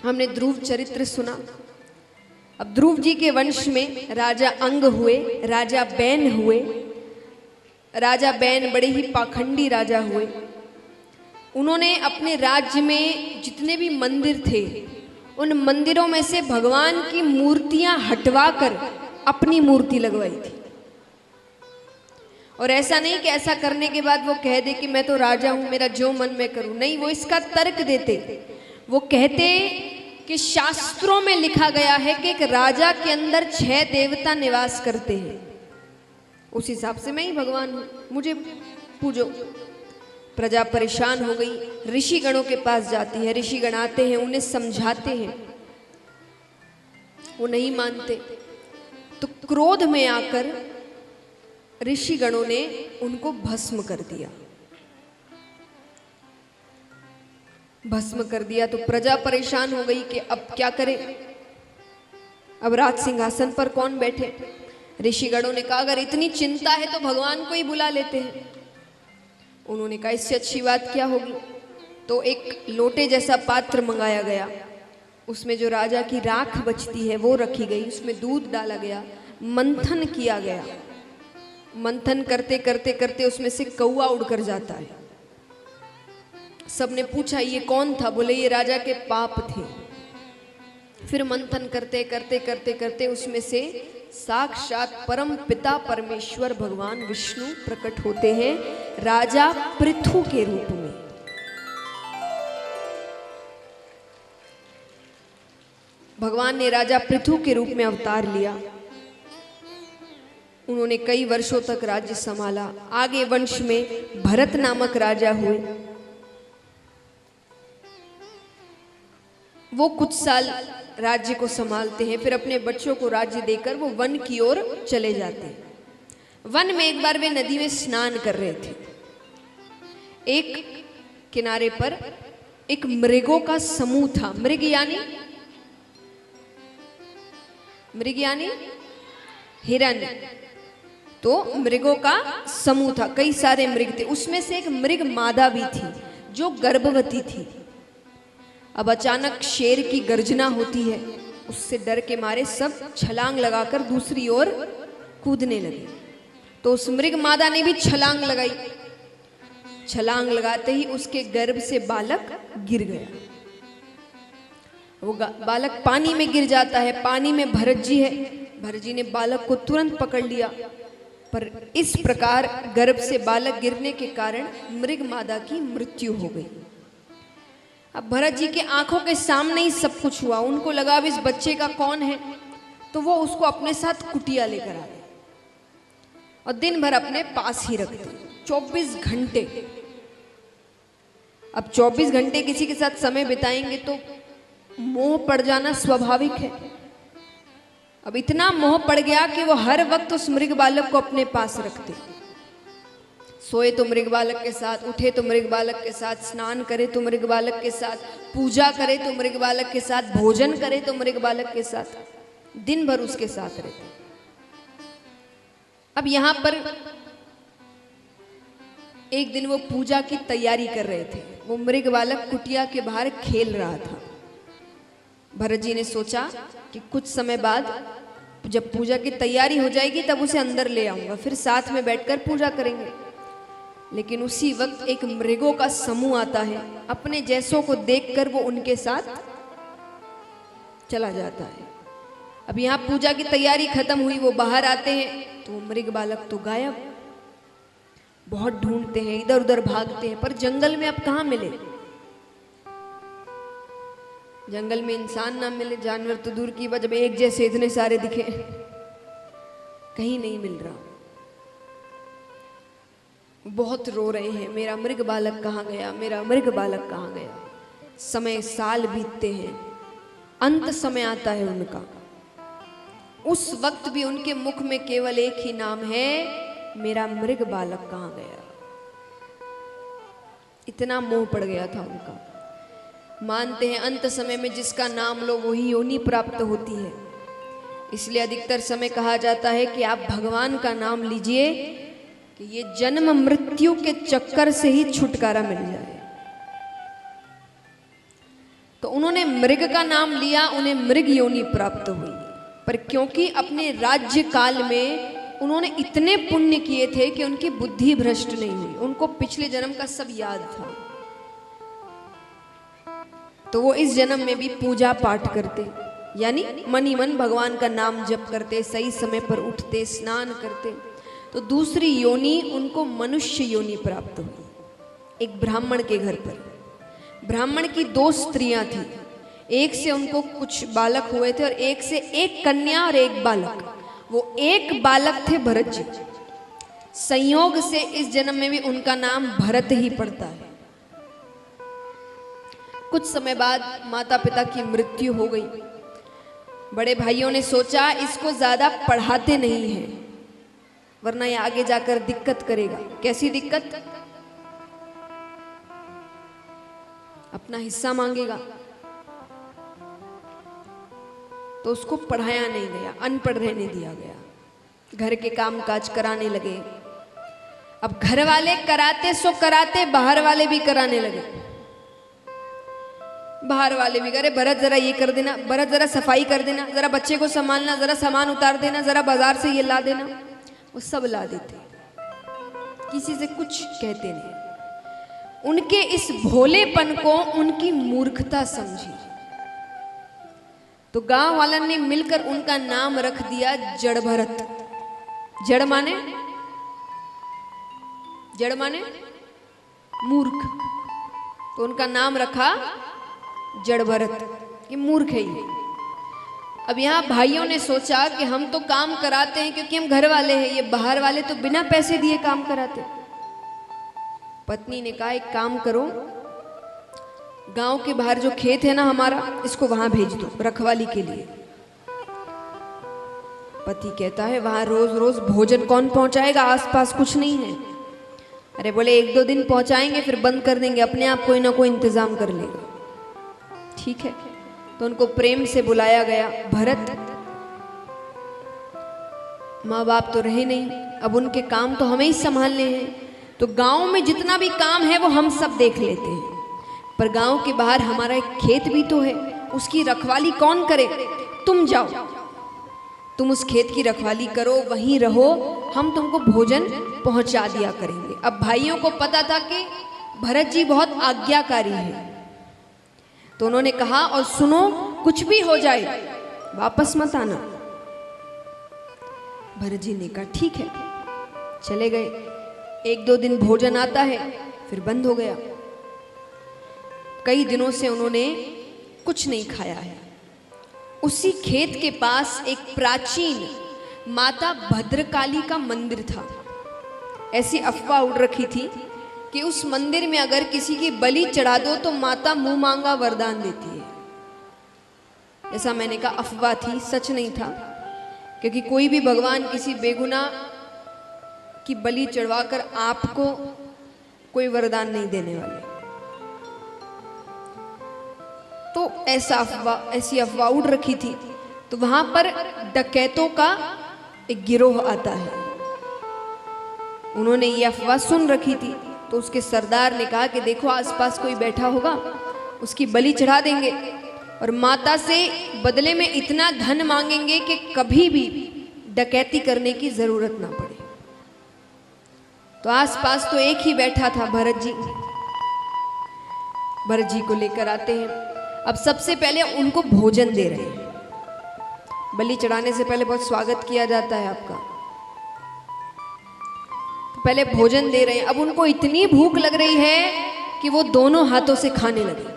हमने ध्रुव चरित्र सुना। अब ध्रुव जी के वंश में राजा अंग हुए, राजा बैन हुए। राजा बैन बड़े ही पाखंडी राजा हुए। उन्होंने अपने राज्य में जितने भी मंदिर थे उन मंदिरों में से भगवान की मूर्तियां हटवाकर अपनी मूर्ति लगवाई थी। और ऐसा नहीं कि ऐसा करने के बाद वो कह दे कि मैं तो राजा हूं, मेरा जो मन में करूं। नहीं, वो इसका तर्क देते। वो कहते कि शास्त्रों में लिखा गया है कि एक राजा के अंदर 6 देवता निवास करते हैं, उस हिसाब से मैं ही भगवान हूं, मुझे पूजो। प्रजा परेशान हो गई, ऋषि गणों के पास जाती है। ऋषि गण आते हैं, उन्हें समझाते हैं, वो नहीं मानते। तो क्रोध में आकर ऋषि गणों ने उनको भस्म कर दिया। भस्म कर दिया तो प्रजा परेशान हो गई कि अब क्या करें, अब राज सिंहासन पर कौन बैठे। ऋषि गणों ने कहा अगर इतनी चिंता है तो भगवान को ही बुला लेते हैं। उन्होंने कहा इससे अच्छी बात क्या होगी। तो एक लोटे जैसा पात्र मंगाया गया, उसमें जो राजा की राख बचती है वो रखी गई, उसमें दूध डाला गया, मंथन किया गया। मंथन करते करते करते उसमें से कौआ उड़कर जाता है। सबने पूछा ये कौन था, बोले ये राजा के पाप थे। फिर मंथन करते करते करते करते उसमें से साक्षात परम पिता परमेश्वर भगवान विष्णु प्रकट होते हैं राजा पृथु के रूप में। भगवान ने राजा पृथु के रूप में अवतार लिया। उन्होंने कई वर्षों तक राज्य संभाला। आगे वंश में भरत नामक राजा हुए। वो कुछ साल राज्य को संभालते हैं, फिर अपने बच्चों को राज्य देकर वो वन की ओर चले जाते हैं। वन में एक बार वे नदी में स्नान कर रहे थे। एक किनारे पर एक मृगों का समूह था। मृग यानी हिरन। तो मृगों का समूह था, कई सारे मृग थे। उसमें से एक मृग मादा भी थी जो गर्भवती थी। अब अचानक शेर की गर्जना होती है, उससे डर के मारे सब छलांग लगाकर दूसरी ओर कूदने लगे। तो उस मृग मादा ने भी छलांग लगाई। छलांग लगाते ही उसके गर्भ से बालक गिर गया। वो बालक पानी में गिर जाता है। पानी में भरत जी है। भरत जी ने बालक को तुरंत पकड़ लिया, पर इस प्रकार गर्भ से बालक गिरने के कारण मृग मादा की मृत्यु हो गई। अब भरत जी के आंखों के सामने ही सब कुछ हुआ। उनको लगा अब इस बच्चे का कौन है, तो वो उसको अपने साथ कुटिया लेकर आ गए और दिन भर अपने पास ही रखते 24 घंटे। अब 24 घंटे किसी के साथ समय बिताएंगे तो मोह पड़ जाना स्वाभाविक है। अब इतना मोह पड़ गया कि वो हर वक्त उस मृग बालक को अपने पास रखते। सोए तो मृग बालक के साथ, उठे तो मृग बालक के साथ, स्नान करे तो मृग बालक के साथ, पूजा करे तो मृग बालक के साथ, भोजन करे तो मृग बालक के साथ, दिन भर उसके साथ रहते। अब यहां पर एक दिन वो पूजा की तैयारी कर रहे थे। वो मृग बालक कुटिया के बाहर खेल रहा था। भरत जी ने सोचा कि कुछ समय बाद जब पूजा की तैयारी हो जाएगी तब उसे अंदर ले आऊंगा, फिर साथ में बैठकर पूजा करेंगे। लेकिन उसी वक्त एक मृगों का समूह आता है। अपने जैसों को देखकर वो उनके साथ चला जाता है। अब यहाँ पूजा की तैयारी खत्म हुई, वो बाहर आते हैं तो मृग बालक तो गायब। बहुत ढूंढते हैं, इधर उधर भागते हैं, पर जंगल में अब कहाँ मिले। जंगल में इंसान ना मिले, जानवर तो दूर की बात, जब एक जैसे इतने सारे दिखे, कहीं नहीं मिल रहा। बहुत रो रहे हैं, मेरा मृग बालक कहाँ गया, मेरा मृग बालक कहाँ गया। समय साल बीतते हैं, अंत समय आता है उनका। उस वक्त भी उनके मुख में केवल एक ही नाम है, मेरा मृग बालक कहाँ गया। इतना मोह पड़ गया था उनका। मानते हैं अंत समय में जिसका नाम लो वही योनि प्राप्त होती है। इसलिए अधिकतर समय कहा जाता है कि आप भगवान का नाम लीजिए कि ये जन्म मृत्यु के चक्कर से ही छुटकारा मिल जाए। तो उन्होंने मृग का नाम लिया, उन्हें मृग योनि प्राप्त हुई। पर क्योंकि अपने राज्य काल में उन्होंने इतने पुण्य किए थे कि उनकी बुद्धि भ्रष्ट नहीं हुई, उनको पिछले जन्म का सब याद था। तो वो इस जन्म में भी पूजा पाठ करते, यानी मन ही मन भगवान का नाम जप करते, सही समय पर उठते, स्नान करते। तो दूसरी योनि उनको मनुष्य योनि प्राप्त हुई, एक ब्राह्मण के घर पर। ब्राह्मण की 2 स्त्रियां थी, एक से उनको कुछ बालक हुए थे और एक से एक कन्या और एक बालक। वो एक बालक थे भरत जी। संयोग से इस जन्म में भी उनका नाम भरत ही पड़ता है। कुछ समय बाद माता पिता की मृत्यु हो गई। बड़े भाइयों ने सोचा इसको ज्यादा पढ़ाते नहीं हैं, वरना ये आगे जाकर दिक्कत करेगा। कैसी दिक्कत? अपना हिस्सा मांगेगा। तो उसको पढ़ाया नहीं गया, अनपढ़ रहने दिया गया। घर के काम काज कराने लगे। अब घर वाले कराते सो कराते, बाहर वाले भी कराने लगे। बाहर वाले भी करे, भरत जरा ये कर देना, भरत जरा सफाई कर देना, जरा बच्चे को संभालना, जरा सामान उतार देना, जरा बाजार से ये ला देना। वो सब ला देते, किसी से कुछ कहते नहीं। उनके इस भोलेपन को उनकी मूर्खता समझी। तो गांव वालों ने मिलकर उनका नाम रख दिया जड़ भरत। जड़ माने? जड़ माने मूर्ख। तो उनका नाम रखा जड़ भरत, ये मूर्ख है ये। अब यहाँ भाइयों ने सोचा कि हम तो काम कराते हैं क्योंकि हम घर वाले हैं, ये बाहर वाले तो बिना पैसे दिए काम कराते। पत्नी ने कहा एक काम करो, गांव के बाहर जो खेत है ना हमारा, इसको वहां भेज दो रखवाली के लिए। पति कहता है वहां रोज रोज भोजन कौन पहुंचाएगा, आसपास कुछ नहीं है। अरे बोले 1-2 दिन पहुंचाएंगे फिर बंद कर देंगे, अपने आप कोई ना कोई इंतजाम कर लेगा। ठीक है। तो उनको प्रेम से बुलाया गया। भरत, माँ बाप तो रहे नहीं, अब उनके काम तो हमें ही संभालने हैं। तो गांव में जितना भी काम है वो हम सब देख लेते हैं, पर गांव के बाहर हमारा एक खेत भी तो है, उसकी रखवाली कौन करे? तुम जाओ, तुम उस खेत की रखवाली करो, वहीं रहो, हम तुमको भोजन पहुंचा दिया करेंगे। अब भाइयों को पता था कि भरत जी बहुत आज्ञाकारी है, तो उन्होंने कहा और सुनो, कुछ भी हो जाए वापस मत आना। भरत जी ने कहा ठीक है, चले गए। 1-2 दिन भोजन आता है, फिर बंद हो गया। कई दिनों से उन्होंने कुछ नहीं खाया है। उसी खेत के पास एक प्राचीन माता भद्रकाली का मंदिर था। ऐसी अफवाह उड़ रखी थी कि उस मंदिर में अगर किसी की बलि चढ़ा दो तो माता मुंह मांगा वरदान देती है। ऐसा मैंने कहा अफवाह थी, सच नहीं था, क्योंकि कोई भी भगवान किसी बेगुनाह की बलि चढ़वाकर आपको कोई वरदान नहीं देने वाले। तो ऐसी अफवाह उड़ रखी थी। तो वहां पर डकैतों का एक गिरोह आता है। उन्होंने ये अफवाह सुन रखी थी, तो उसके सरदार ने कहा कि देखो आसपास कोई बैठा होगा, उसकी बलि चढ़ा देंगे और माता से बदले में इतना धन मांगेंगे कि कभी भी डकैती करने की जरूरत ना पड़े। तो आसपास तो एक ही बैठा था, भरत जी। भरत जी को लेकर आते हैं। अब सबसे पहले उनको भोजन दे रहे हैं। बलि चढ़ाने से पहले बहुत स्वागत किया जाता है आपका, तो पहले भोजन दे रहे हैं। अब उनको इतनी भूख लग रही है कि वो दोनों हाथों से खाने लगे।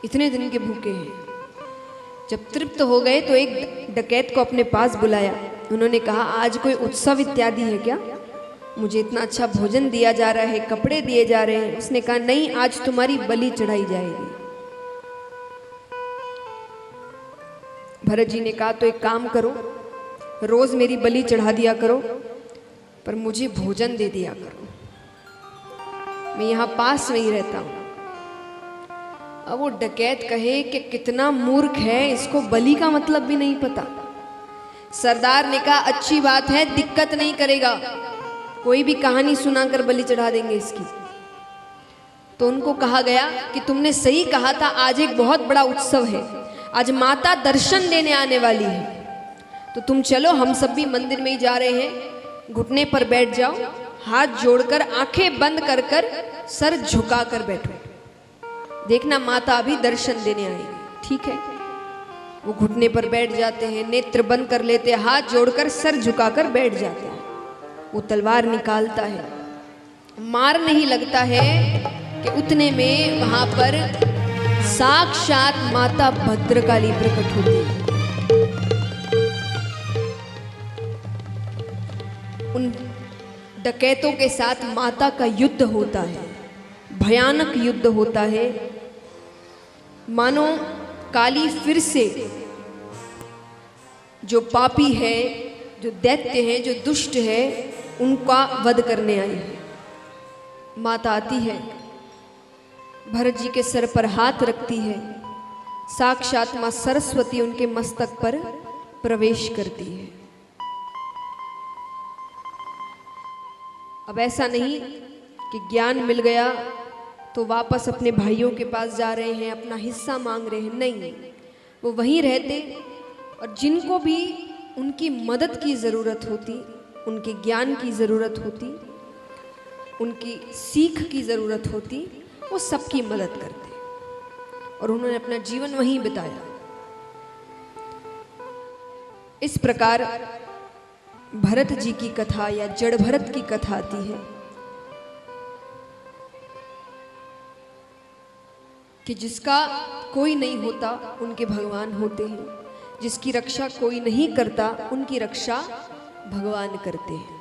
इतने दिन के भूखे हैं। जब तृप्त हो गए तो एक डकैत को अपने पास बुलाया। उन्होंने कहा आज कोई उत्सव इत्यादि है क्या? मुझे इतना अच्छा भोजन दिया जा रहा है, कपड़े दिए जा रहे हैं। उसने कहा नहीं, आज तुम्हारी बलि चढ़ाई जाएगी। भरत जी ने कहा तो एक काम करो, रोज मेरी बलि चढ़ा दिया करो, पर मुझे भोजन दे दिया करो, मैं यहाँ पास में ही रहता हूँ। अब वो डकैत कहे कि कितना मूर्ख है, इसको बलि का मतलब भी नहीं पता। सरदार ने कहा अच्छी बात है, दिक्कत नहीं करेगा, कोई भी कहानी सुनाकर बलि चढ़ा देंगे इसकी। तो उनको कहा गया कि तुमने सही कहा था, आज एक बहुत बड़ा उत्सव है, आज माता दर्शन देने आने वाली है, तो तुम चलो, हम सब भी मंदिर में ही जा रहे हैं, घुटने पर बैठ जाओ, हाथ जोड़कर आंखें बंद कर कर सर झुका कर बैठो, देखना माता अभी दर्शन देने आएगी। ठीक है, वो घुटने पर बैठ जाते हैं, नेत्र बंद कर लेते हैं, हाथ जोड़कर सर झुकाकर बैठ जाते हैं। वो तलवार निकालता है, मार नहीं लगता है कि उतने में वहां पर साक्षात माता भद्रकाली प्रकट होती है। उन डकैतों के साथ माता का युद्ध होता है, भयानक युद्ध होता है, मानो काली फिर से जो पापी है, जो दैत्य है, जो दुष्ट है, उनका वध करने आई है। माता आती है, भरत जी के सर पर हाथ रखती है, साक्षात मां सरस्वती उनके मस्तक पर प्रवेश करती है। अब ऐसा नहीं कि ज्ञान मिल गया तो वापस अपने भाइयों के पास जा रहे हैं, अपना हिस्सा मांग रहे हैं, नहीं, वो वहीं रहते और जिनको भी उनकी मदद की ज़रूरत होती, उनके ज्ञान की ज़रूरत होती, उनकी सीख की ज़रूरत होती, वो सबकी मदद करते और उन्होंने अपना जीवन वहीं बिताया। इस प्रकार भरत जी की कथा या जड़ भरत की कथा आती है कि जिसका कोई नहीं होता उनके भगवान होते हैं, जिसकी रक्षा कोई नहीं करता उनकी रक्षा भगवान करते हैं।